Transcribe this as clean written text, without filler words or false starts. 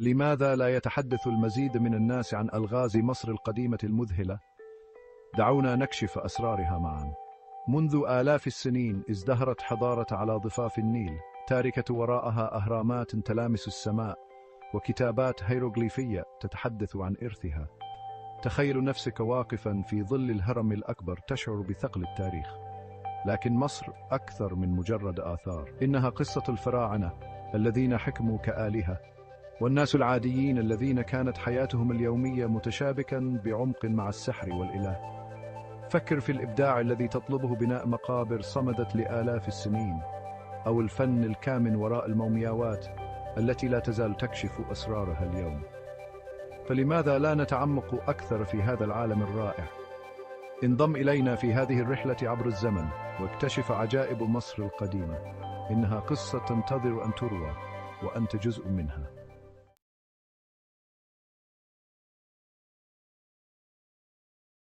لماذا لا يتحدث المزيد من الناس عن ألغاز مصر القديمة المذهلة؟ دعونا نكشف أسرارها معا. منذ آلاف السنين ازدهرت حضارة على ضفاف النيل، تاركة وراءها أهرامات تلامس السماء وكتابات هيروغليفية تتحدث عن إرثها. تخيل نفسك واقفا في ظل الهرم الأكبر تشعر بثقل التاريخ. لكن مصر أكثر من مجرد آثار، إنها قصة الفراعنة الذين حكموا كآلهة، والناس العاديين الذين كانت حياتهم اليومية متشابكا بعمق مع السحر والإله. فكر في الإبداع الذي تطلبه بناء مقابر صمدت لآلاف السنين، أو الفن الكامن وراء المومياوات التي لا تزال تكشف أسرارها اليوم. فلماذا لا نتعمق أكثر في هذا العالم الرائع؟ انضم إلينا في هذه الرحلة عبر الزمن واكتشف عجائب مصر القديمة. إنها قصة تنتظر أن تروى، وأنت جزء منها.